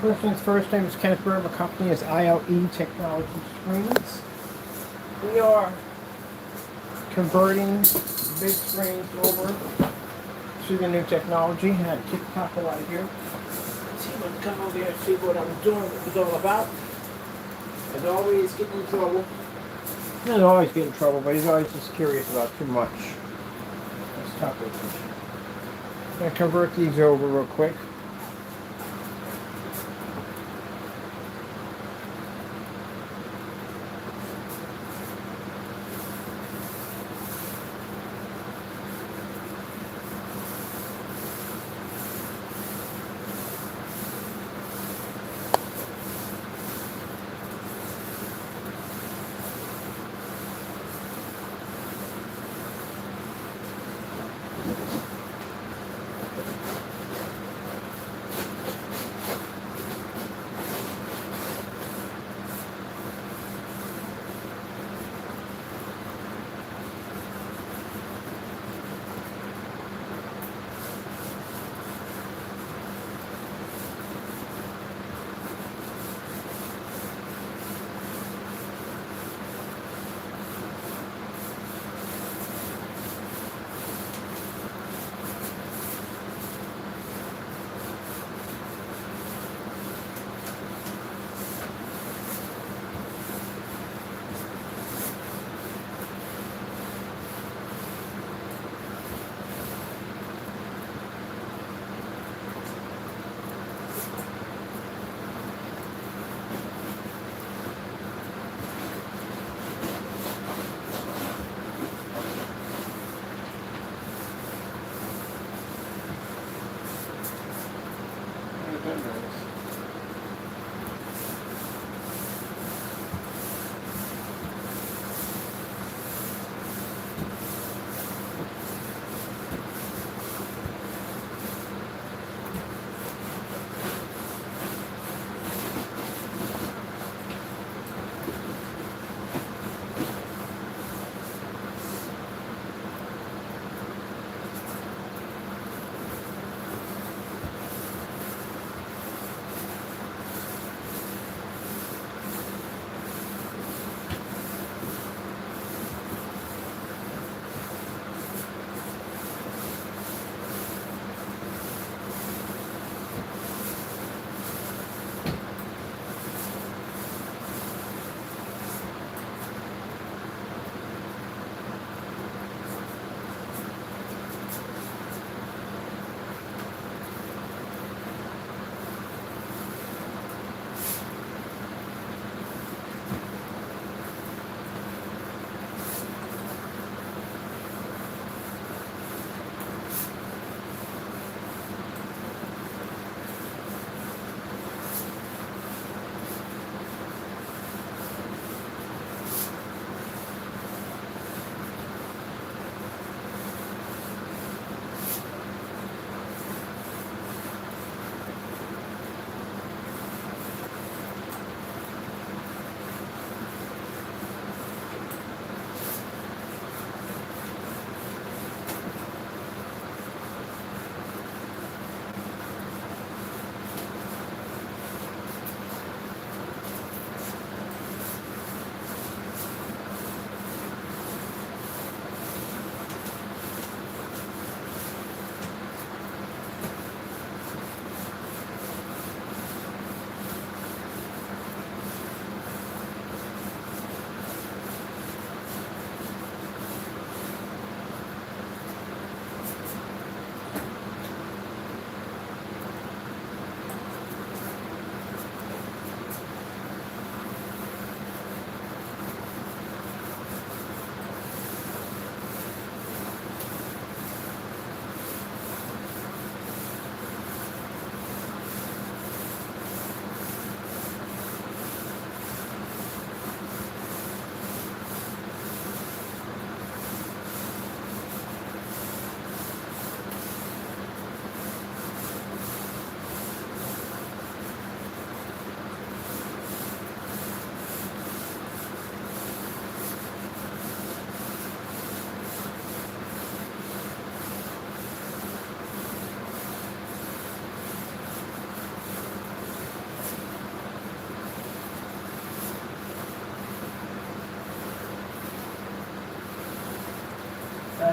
First things first, name is Kenneth Burr. The company is ILE Technology Screens. We are converting big screens over to the new technology. I had to kick the top out of here. Let's see if I can come over here and see what I'm doing, what it's all about. As always, getting in trouble. He doesn't always get in trouble, but he's always just curious about too much. Let's talk about this. I'm going to convert these over real quick.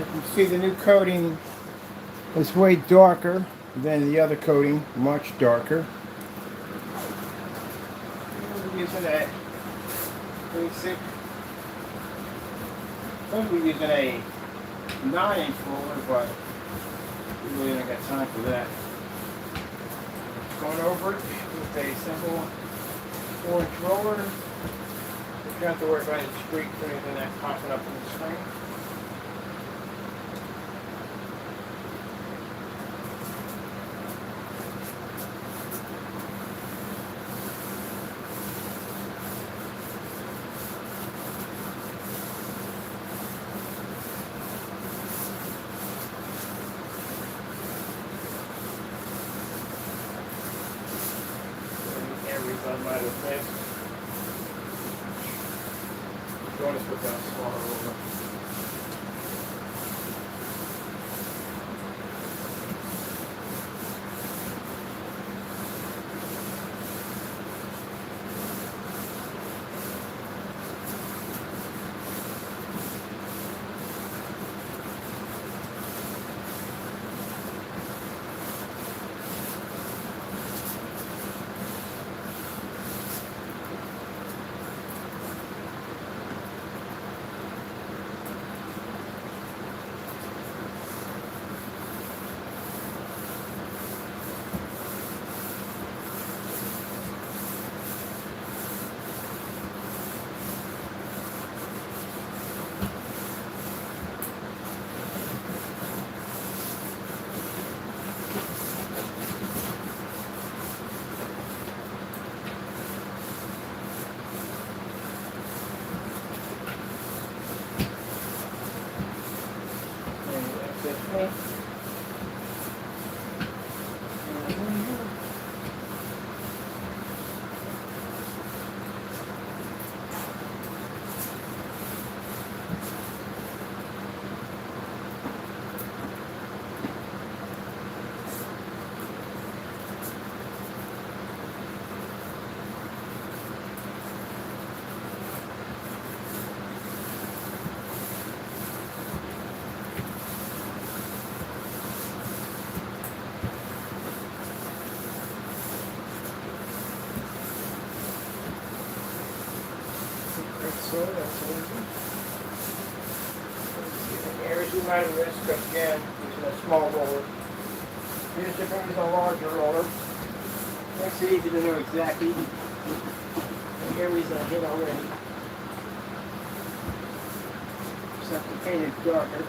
You can see the new coating is way darker than the other coating, much darker. We're using a basic, we're using a 9-inch roller, but we really don't got time for that. Going over it with a simple 4-inch roller. You don't have to worry about any streaks or anything that's popping up on the screen. Everything might have missed. Going to put that smaller roller. Areas you might have missed, but again, using a small roller. Here's if it was a larger roller. Makes it easy to know exactly the areas that I hit already. Except the paint is darker.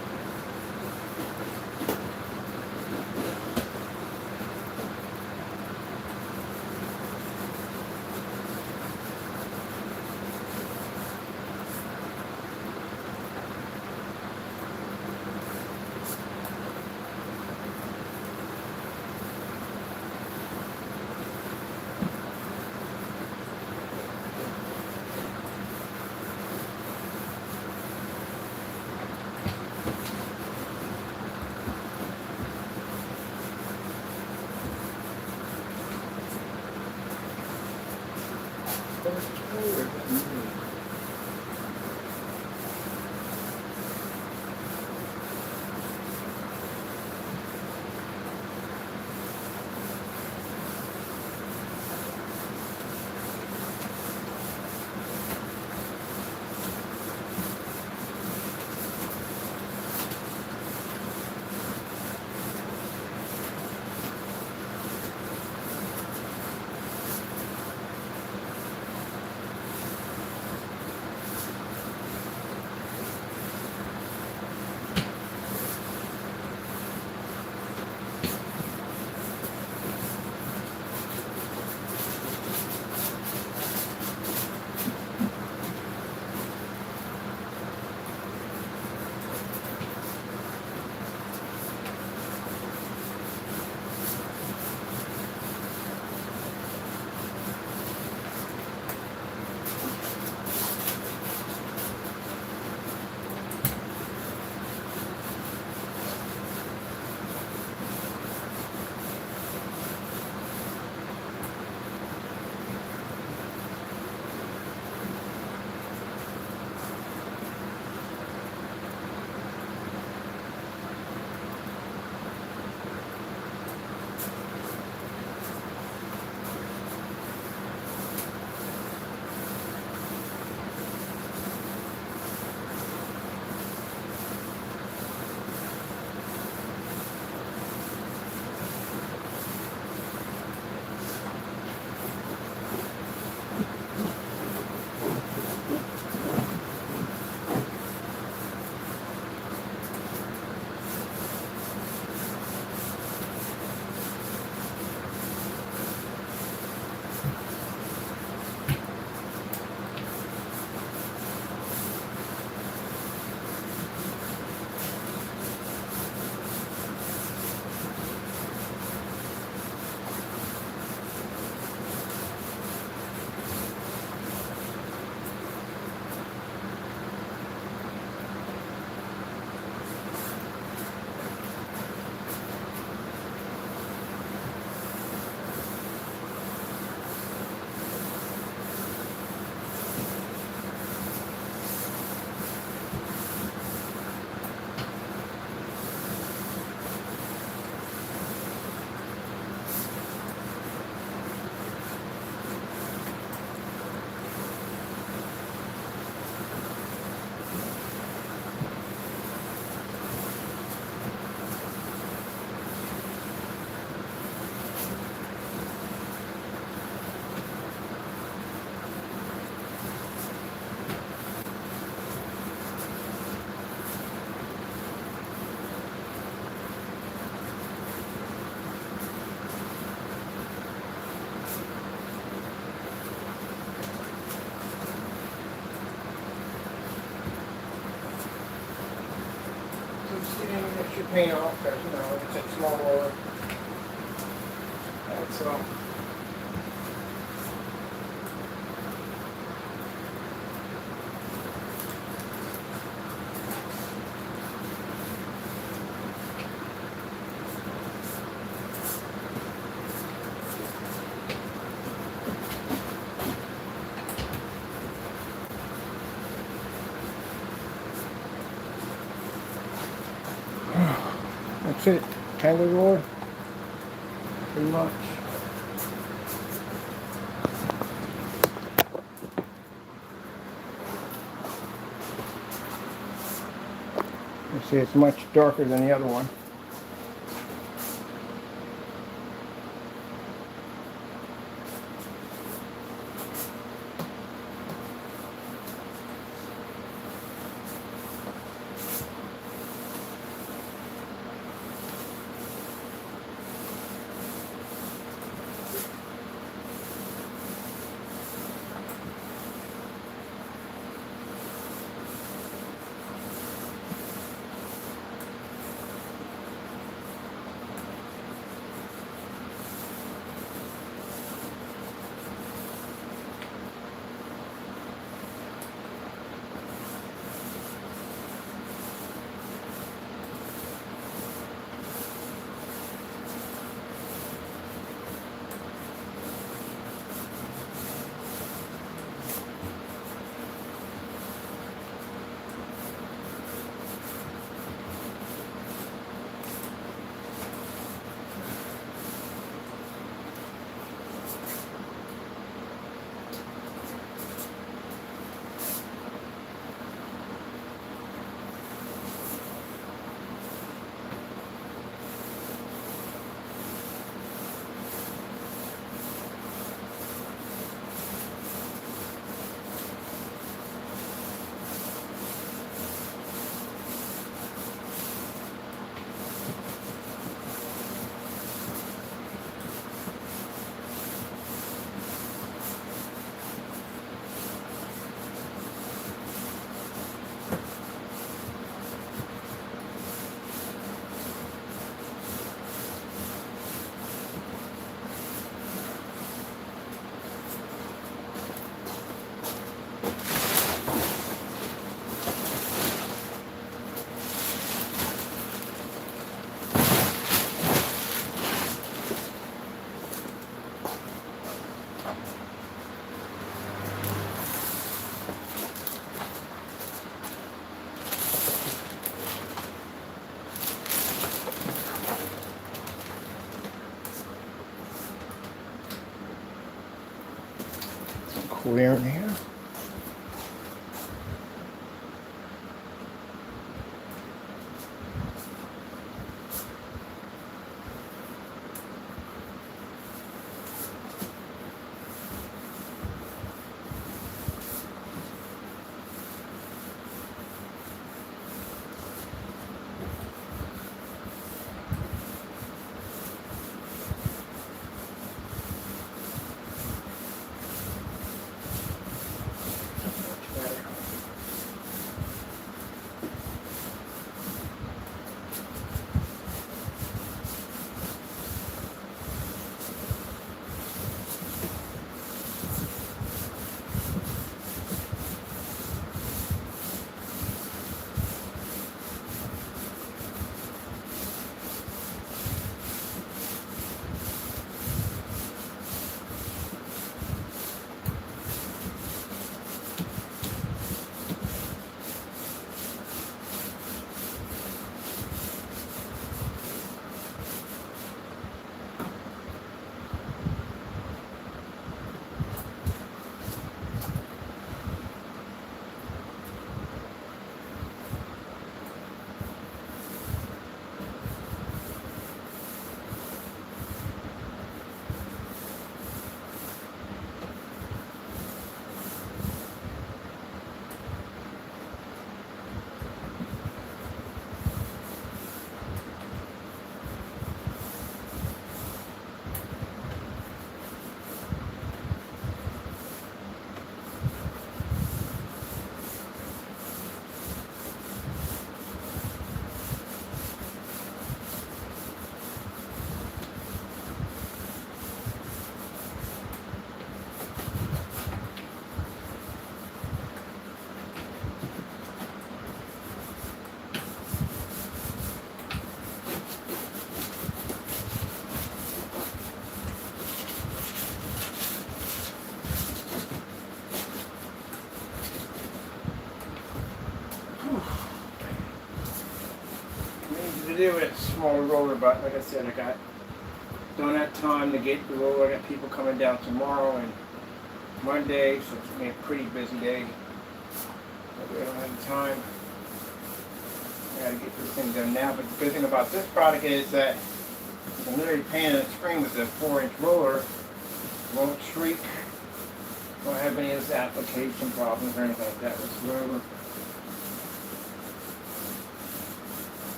paint off because, you know, it's a small roller. That's all. That's it. Tangle roller. Pretty much. You see, it's much darker than the other one. Clear in here. to do with a smaller roller, but like I said, don't have time to get the roller. I got people coming down tomorrow and Monday, so it's gonna be a pretty busy day. But I don't have the time. I gotta get this thing done now. But the good thing about this product is that you can literally paint on the screen with a 4-inch roller. Won't shriek. Don't have any of this application problems or anything like that whatsoever.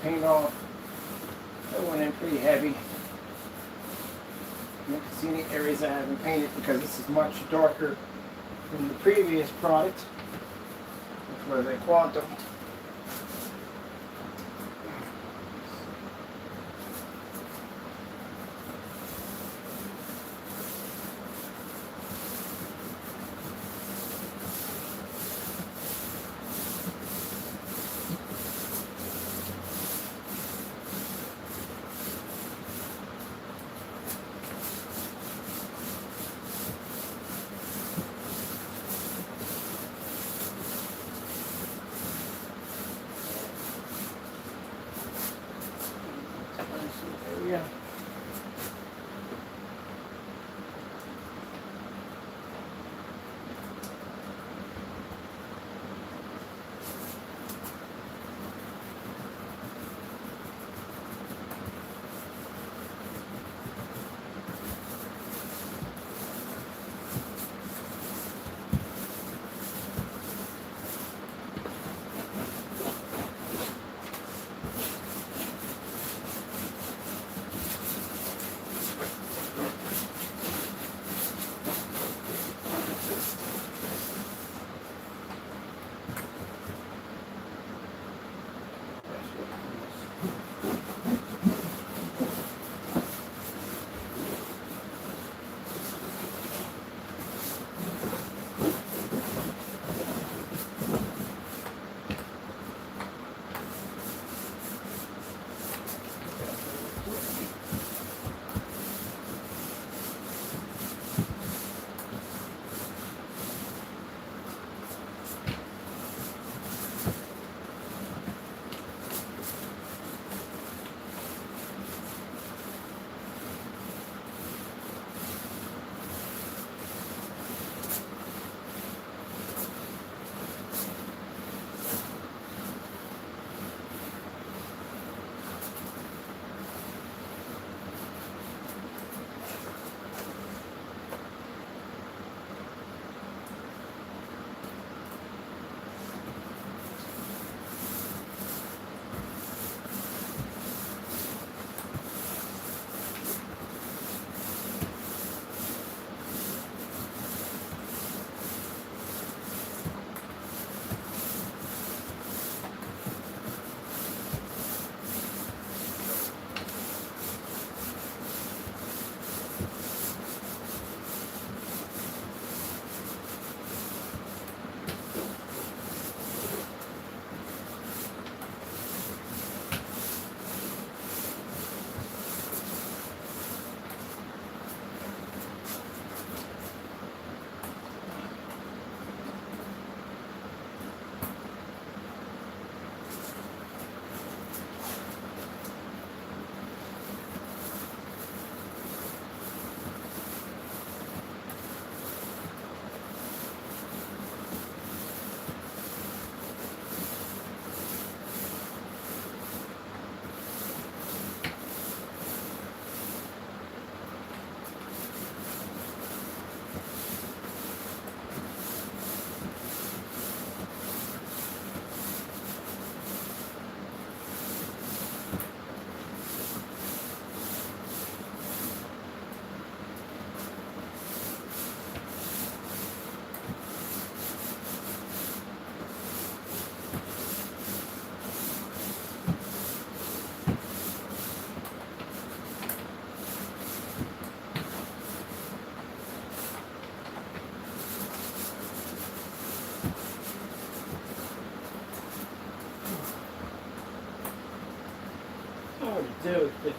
Paint off. That went in pretty heavy. You can see any areas I haven't painted because this is much darker than the previous product, which was a Quantum.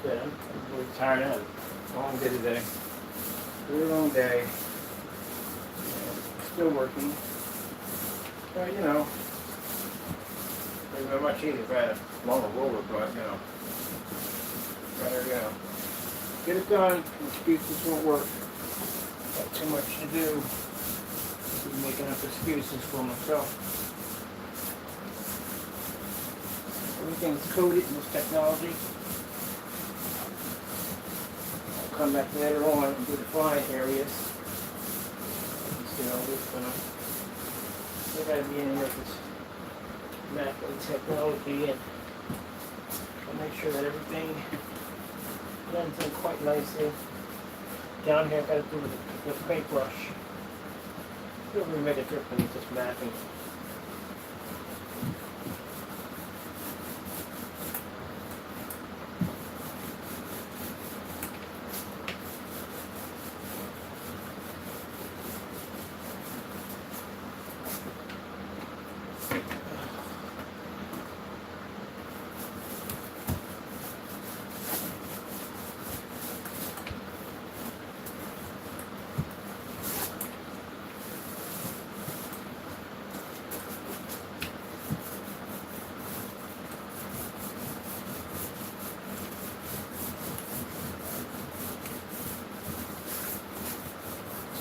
good. I'm really tired out. Long day today. Really long day. Still working. But you know, it's been much easier if I had a longer roller, but you know, better get it done. Excuses won't work. Got too much to do. I'm making up excuses for myself. Everything's coded in this technology. I'll come back later on and do the flying areas. You know, we gotta be in with this mapping technology and make sure that everything blends in quite nicely. Down here, I've got to do with the paintbrush. It doesn't really make a difference, just mapping.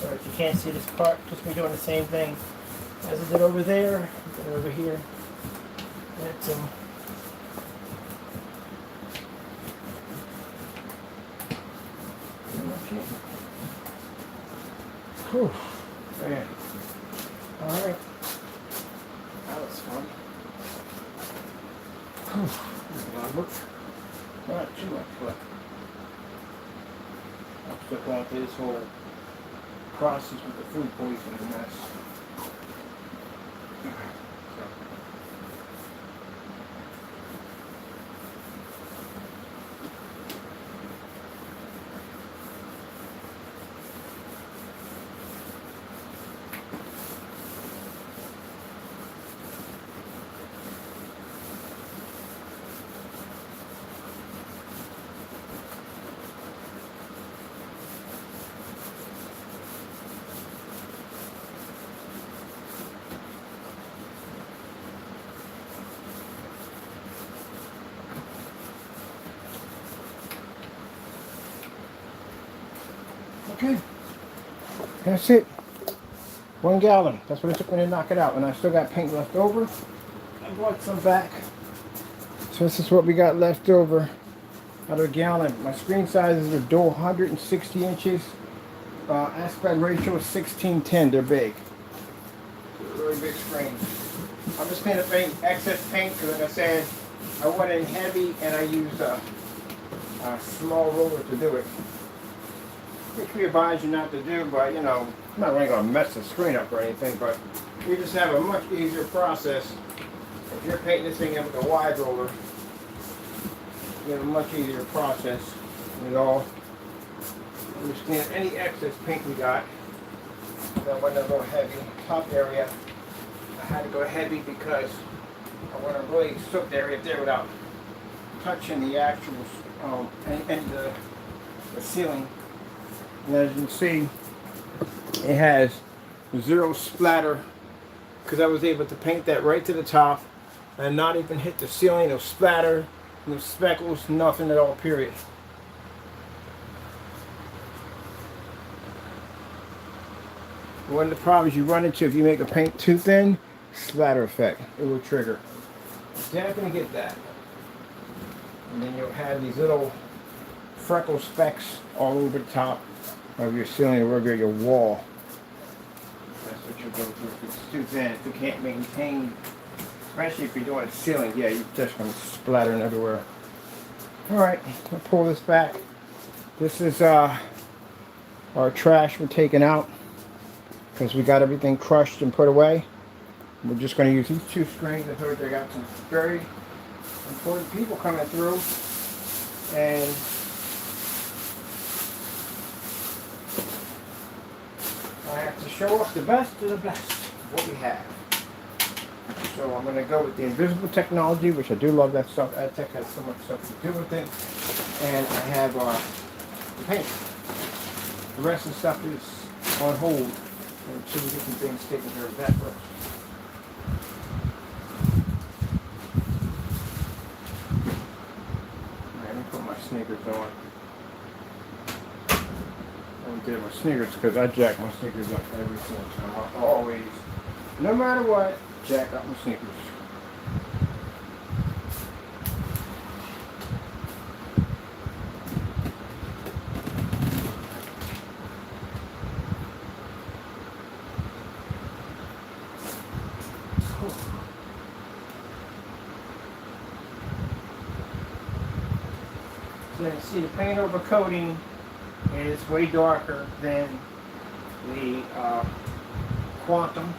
So if you can't see this part, just me doing the same thing as I did over there, and over here. That's whew. Man. Alright. That was fun. This is a lot of work. Not too much, but I'm still going through this whole process with the food poisoning mess. Okay, that's it. 1 gallon. That's what it took me to knock it out. And I still got paint left over. I brought some back. So this is what we got left over out of a gallon. My screen size is a dual 160 inches. Aspect ratio is 16:10. They're big. Really big screen. I'm just cleaning up any excess paint because, like I said, I went in heavy and I used a small roller to do it. Which we advise you not to do, but you know, I'm not really going to mess the screen up or anything, but you just have a much easier process. If you're painting this thing in with a wide roller, you have a much easier process. And it all, we just clean up any excess paint we got. That wasn't a little heavy. Top area, I had to go heavy because I want to really soak the area there without touching the actual and the ceiling. And as you can see, it has 0 splatter because I was able to paint that right to the top and not even hit the ceiling. No splatter, no speckles, nothing at all, period. One of the problems you run into if you make a paint too thin, splatter effect. It will trigger. Definitely get that. And then you'll have these little freckle specks all over the top of your ceiling or over your wall. That's what you'll go through if it's too thin. If you can't maintain, especially if you're doing ceiling, yeah, you're just going to splattering everywhere. Alright, I'll pull this back. This is our trash we're taking out because we got everything crushed and put away. We're just going to use these 2 screens. I heard they got some very important people coming through, and I have to show off the best of the best of what we have. So I'm going to go with the invisible technology, which I do love that stuff. AdTech has so much stuff to do with it. And I have the paint. The rest of the stuff is on hold until we get some things taken care of that first. Let me put my sneakers on. I'm getting my sneakers because I jack my sneakers up every single time. I always, no matter what, jack up my sneakers. So you see the paint over coating is way darker than the quantum.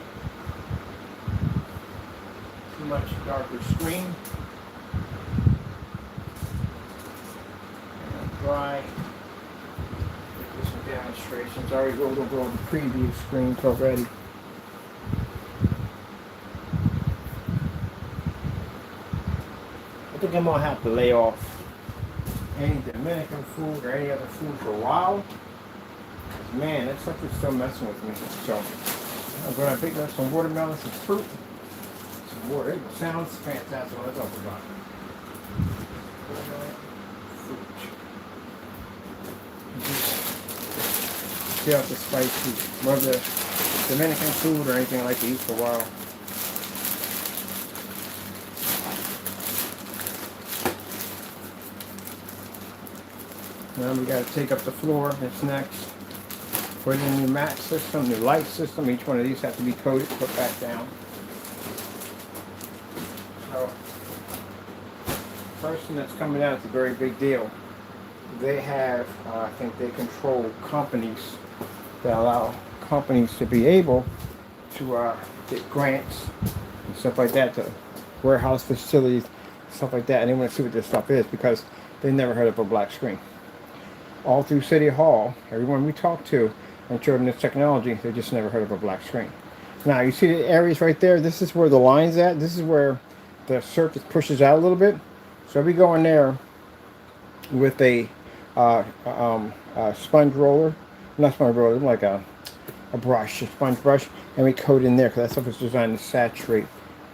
It's a much darker screen. And dry. Do some demonstrations. I already rolled over all the preview screens already. I think I'm gonna have to lay off any Dominican food or any other food for a while. Man, that stuff is still messing with me. So I'm gonna pick up some watermelon, some fruit, some water. It sounds fantastic. Let's talk about it. Watermelon, fruit. Just see out the spicy, whether Dominican food or anything like to eat for a while. Now we got to take up the floor. That's next. Put in a new mat system, new light system. Each one of these have to be coated, put back down. So, first thing that's coming out is a very big deal. They have, I think they control companies that allow companies to be able to get grants and stuff like that, to warehouse facilities, stuff like that. And they want to see what this stuff is because they never heard of a black screen. All through City Hall, everyone we talk to and showed them this technology, they just never heard of a black screen. Now you see the areas right there, this is where the line's at, this is where the surface pushes out a little bit. So we go in there with a sponge roller, not sponge roller, like a brush, a sponge brush, and we coat in there because that stuff is designed to saturate.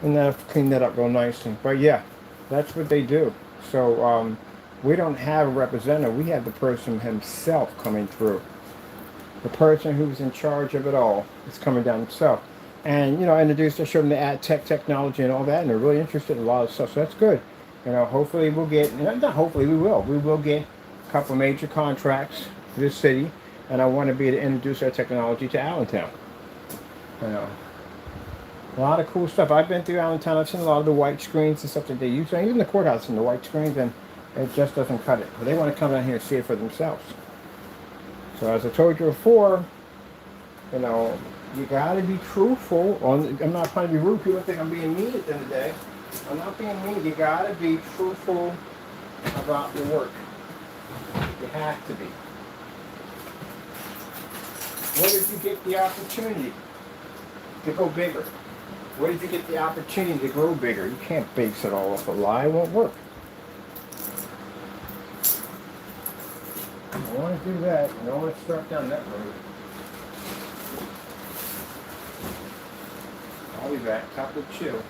And that'll clean that up real nicely. But yeah, that's what they do. So we don't have a representative. We have the person himself coming through. The person who's in charge of it all is coming down himself. And, you know, I introduced, I showed them the AdTech technology and all that, and they're really interested in a lot of stuff, so that's good. You know, hopefully we'll get, not hopefully, we will get a couple of major contracts for this city, and I want to be able to introduce our technology to Allentown. You know, a lot of cool stuff. I've been through Allentown, I've seen a lot of the white screens and stuff that they use, and even the courthouse and the white screens, and it just doesn't cut it. But they want to come down here and see it for themselves. So as I told you before, you know, you got to be truthful. I'm not trying to be rude. People think I'm being mean at the end of the day. I'm not being mean. You got to be truthful about your work. You have to be. What if you get the opportunity to go bigger? What if you get the opportunity to grow bigger? You can't base it all off a lie. It won't work. I don't want to do that. I don't want to start down that road. I'll be back. Top of chill.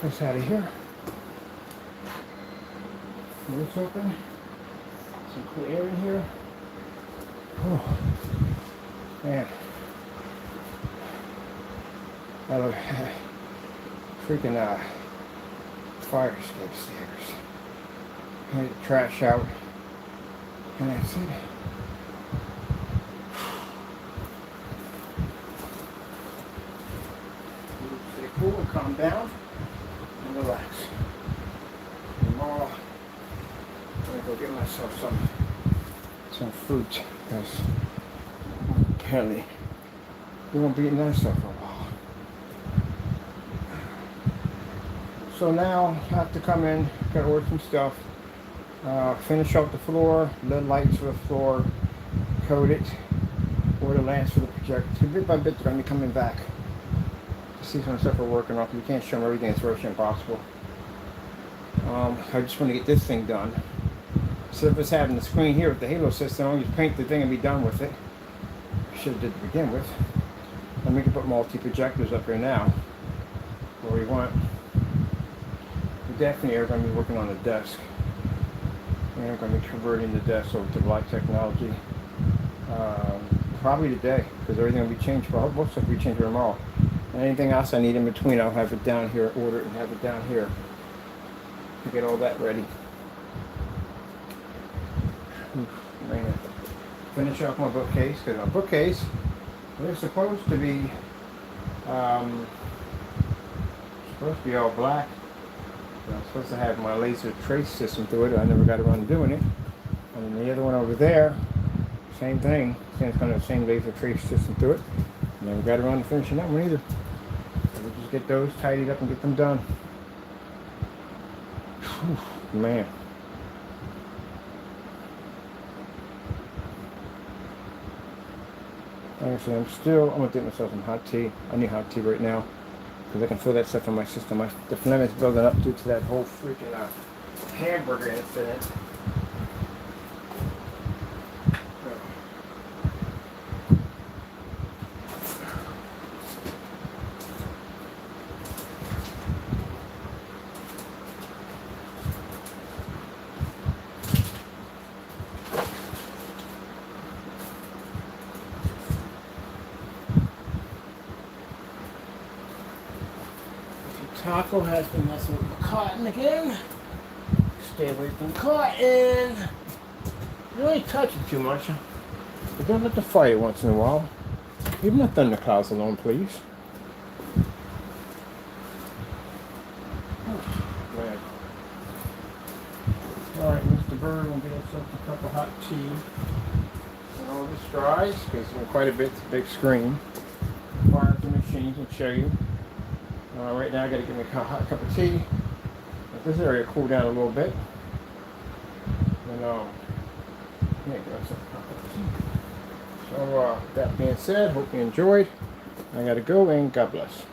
this out of here. Doors open. Some cool air in here. Oh, man. I love freaking fire escape stairs. I get the trash out. And that's it. Stay cool and calm down and relax. Tomorrow I'm gonna go get myself some fruit because apparently we won't be eating that stuff for a while. So now I have to come in, gotta order some stuff, finish up the floor, the lights for the floor, coat it, order lamps for the projector. So bit by bit they're gonna be coming back to see some stuff we're working on. We can't show them everything, it's virtually impossible. I just want to get this thing done. Instead of just having the screen here with the halo system, I'll just paint the thing and be done with it. I should have did to begin with. And we can put multi-projectors up here now, where we want. We definitely are going to be working on the desk. And we're going to be converting the desk over to black technology. Probably today, because everything will be changed. Most stuff will be changed tomorrow. And anything else I need in between, I'll have it down here, order it and have it down here. To get all that ready. Man. Finish off my bookcase, because my bookcase, they're supposed to be all black. So I'm supposed to have my laser trace system through it. I never got around to doing it. And then the other one over there, same thing. It's kind of the same laser trace system through it. Never got around to finishing that one either. So we'll just get those tidied up and get them done. Whew, man. Like I said, I'm gonna get myself some hot tea. I need hot tea right now because I can feel that stuff in my system. The phlegm is building up due to that whole freaking hamburger incident. Taco has been messing with the cotton again. Stay away from cotton. You don't touch it too much. But don't let the fire once in a while. Leave my thunderclouds alone, please. Oh, man. Alright, Mr. Bird will get himself a cup of hot tea. And all this dries, because it's quite a bit, it's a big screen. Fire the machines will show you. Right now I gotta get me a hot cup of tea. Let this area cool down a little bit. And yeah, get myself a cup of tea. So that being said, hope you enjoyed. I gotta go and God bless.